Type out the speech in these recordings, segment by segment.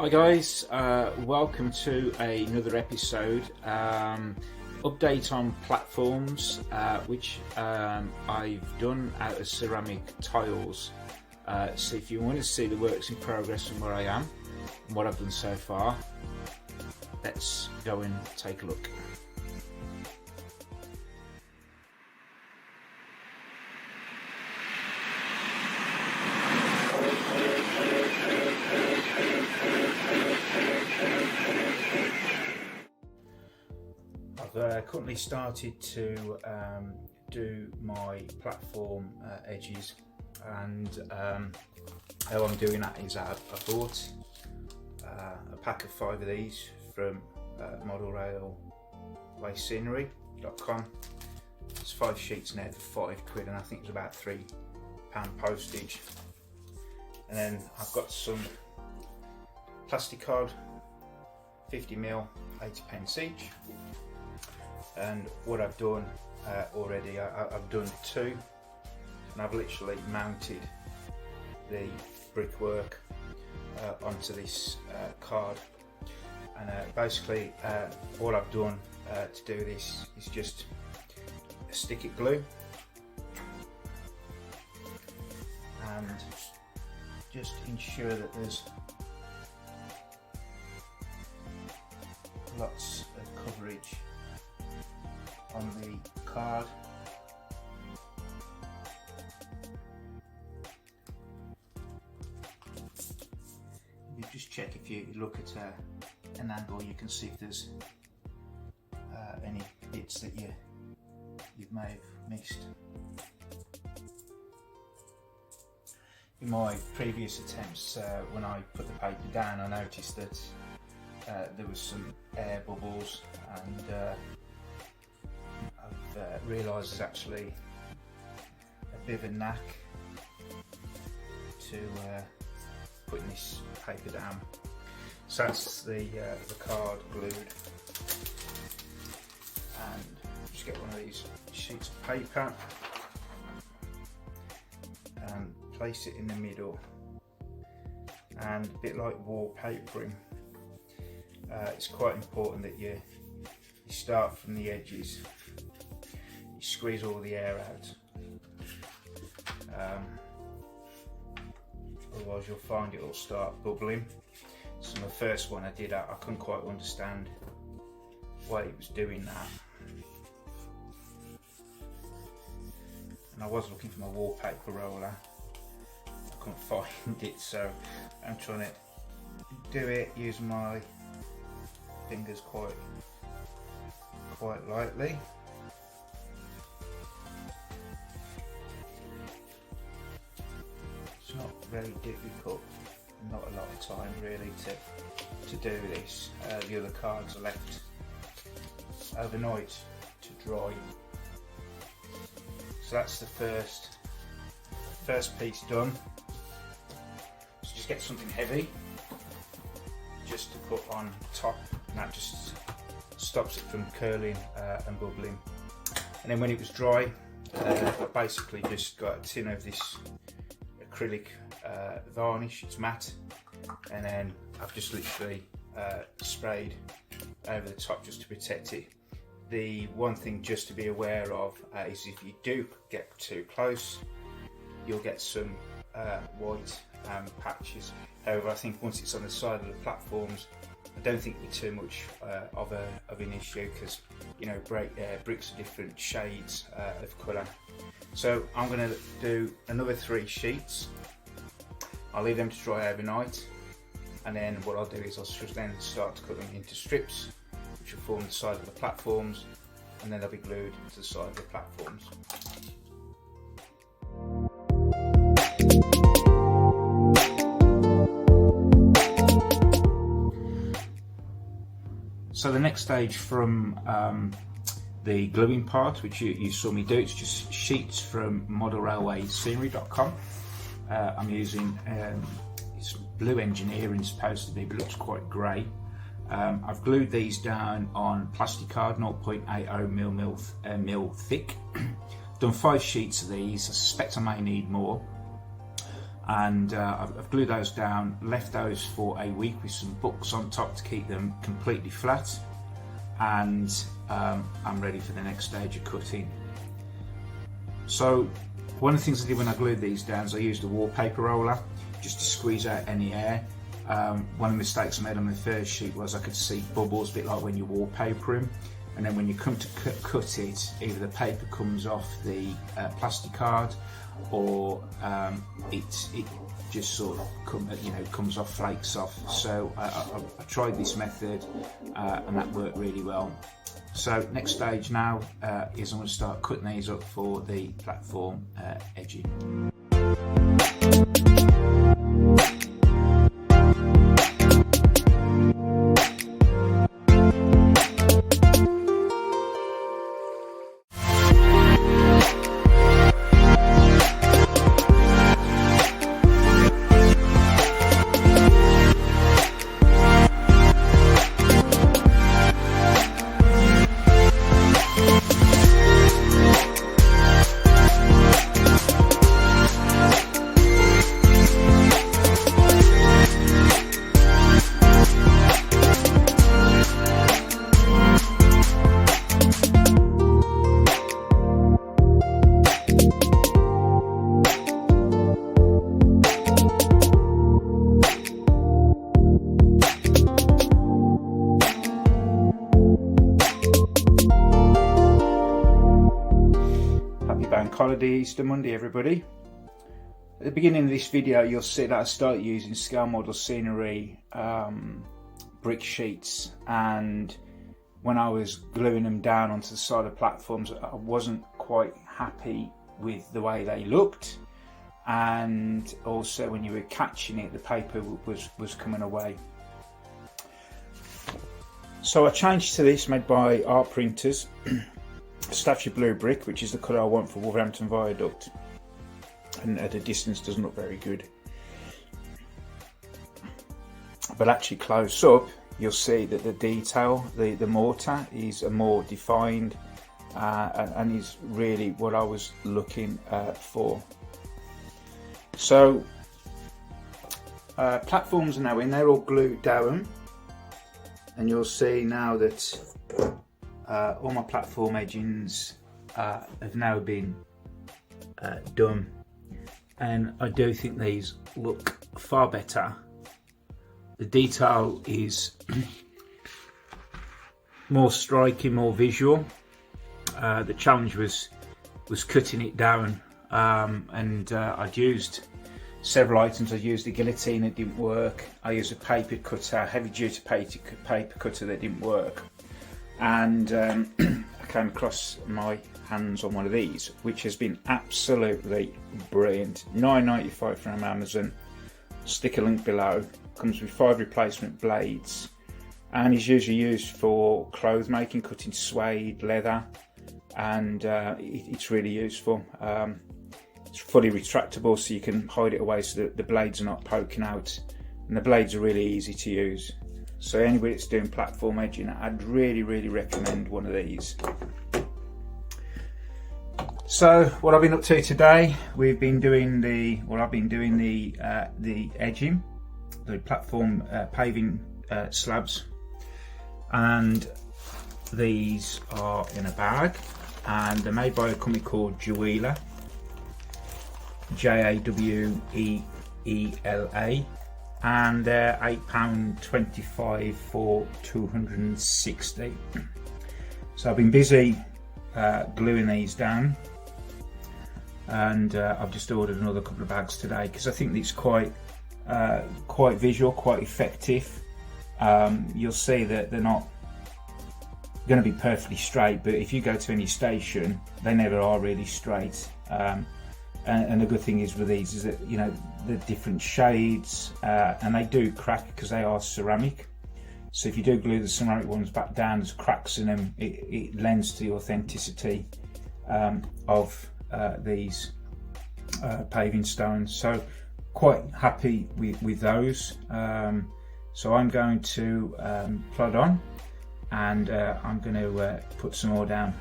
Hi guys, welcome to another episode. Update on platforms, which I've done out of ceramic tiles. So if you want to see the works in progress and where I am and what I've done so far, let's go and take a look. I've currently started to do my platform edges, and how I'm doing that is I bought a pack of 5 of these from modelrailwayscenery.com. It's 5 sheets now for £5, and I think it's about £3 postage. And then I've got some plastic card, 50mm, 80p each. And what I've done already, I've done 2, and I've literally mounted the brickwork onto this card. And basically all I've done to do this is just stick it glue and just ensure that there's lots of coverage on the card. You just check, if you look at an angle, you can see if there's any bits that you may have missed. In my previous attempts, when I put the paper down, I noticed that there was some air bubbles, and I've realised there's actually a bit of a knack to putting this paper down. So that's the card glued, and just get one of these sheets of paper and place it in the middle, and a bit like wallpapering, it's quite important that you start from the edges. You squeeze all the air out, otherwise you'll find it will start bubbling. So the first one I did, I couldn't quite understand why it was doing that, and I was looking for my wallpaper roller, I couldn't find it, so I'm trying to do it using my fingers quite lightly. It's not very difficult, not a lot of time really to do this. The other cards are left overnight to dry. So that's the first piece done. So just get something heavy just to put on top, and that just stops it from curling and bubbling. And then when it was dry, I basically just got a tin of this acrylic varnish, it's matte, and then I've just literally sprayed over the top just to protect it. The one thing just to be aware of is if you do get too close, you'll get some white patches. However, I think once it's on the side of the platforms, I don't think it'll be too much of an issue, because you know, bricks are different shades of colour. So I'm going to do another 3 sheets. I'll leave them to dry overnight, and then what I'll do is I'll just then start to cut them into strips, which will form the side of the platforms, and then they'll be glued to the side of the platforms. So the next stage from the gluing part, which you saw me do, it's just sheets from modelrailwayscenery.com. I'm using it's blue engineering supposed to be, but it looks quite grey. I've glued these down on plastic card, 0.80mm thick. Done 5 sheets of these. I suspect I may need more. and I've glued those down, left those for a week with some books on top to keep them completely flat, and I'm ready for the next stage of cutting. So one of the things I did when I glued these down is I used a wallpaper roller just to squeeze out any air. One of the mistakes I made on the first sheet was I could see bubbles, a bit like when you wallpaper them, and then when you come to cut it, either the paper comes off the plastic card, or it just sort of comes off, flakes off. So I tried this method and that worked really well. So next stage now is I'm going to start cutting these up for the platform edging. Bank holiday Easter Monday, everybody. At the beginning of this video you'll see that I started using scale model scenery brick sheets, and when I was gluing them down onto the side of platforms I wasn't quite happy with the way they looked, and also when you were catching it the paper was coming away. So I changed to this, made by Art Printers. Staffordshire Blue Brick, which is the colour I want for Wolverhampton Viaduct, and at a distance doesn't look very good, but actually close up you'll see that the detail, the mortar is a more defined and is really what I was looking for. So platforms are now in, they're all glued down, and you'll see now that all my platform edgings have now been done, and I do think these look far better. The detail is more striking, more visual. The challenge was cutting it down, and I'd used several items. I used a guillotine that didn't work, I used a paper cutter, heavy duty paper cutter that didn't work, and I came across my hands on one of these, which has been absolutely brilliant. £9.95 from Amazon. Stick a link below. Comes with 5 replacement blades, and is usually used for clothes making, cutting suede, leather, and it's really useful. It's fully retractable, so you can hide it away so that the blades are not poking out, and the blades are really easy to use. So anybody that's doing platform edging, I'd really recommend one of these. So what I've been up to today, I've been doing the edging, the platform paving slabs, and these are in a bag, and they're made by a company called Jawela, Jawela, and they're £8.25 for 260. So I've been busy gluing these down, and I've just ordered another couple of bags today because I think it's quite visual, quite effective. You'll see that they're not going to be perfectly straight, but if you go to any station they never are really straight. And the good thing is with these is that, you know, the different shades, and they do crack because they are ceramic. So if you do glue the ceramic ones back down, there's cracks in them. It lends to the authenticity of these paving stones. So quite happy with those. So I'm going to plod on, and I'm going to put some more down.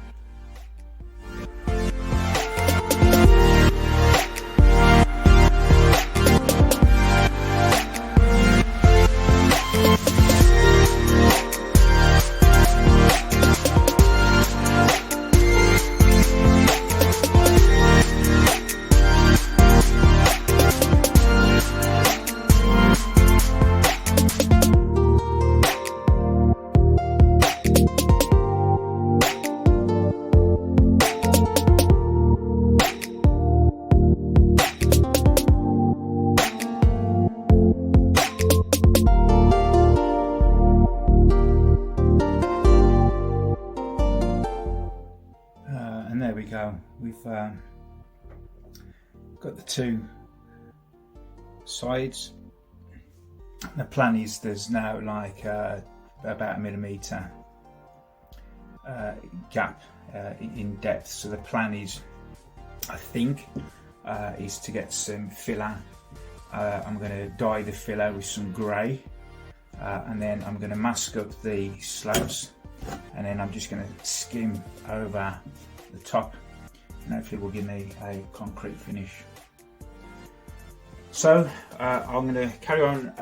we've got the two sides. The plan is there's now like about a millimetre gap in depth, so the plan is, I think, is to get some filler. I'm going to dye the filler with some grey, and then I'm going to mask up the slabs, and then I'm just going to skim over the top, and hopefully will give me a concrete finish. So I'm going to carry on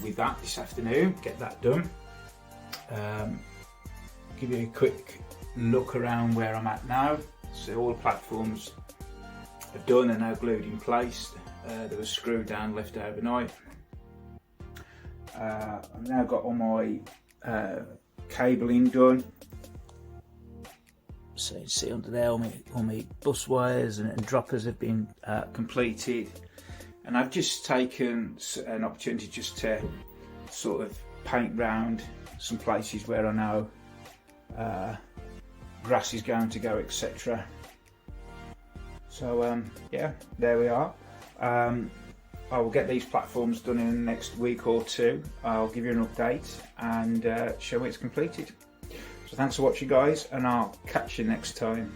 with that this afternoon, get that done. Give you a quick look around where I'm at now. So all the platforms are done and now glued in place. They were screwed down, left overnight. I've now got all my cabling done. So you can see under there all my bus wires and droppers have been completed. And I've just taken an opportunity just to sort of paint round some places where I know grass is going to go, etc. So yeah, there we are. I will get these platforms done in the next week or two. I'll give you an update and show it's completed. So thanks for watching, guys, and I'll catch you next time.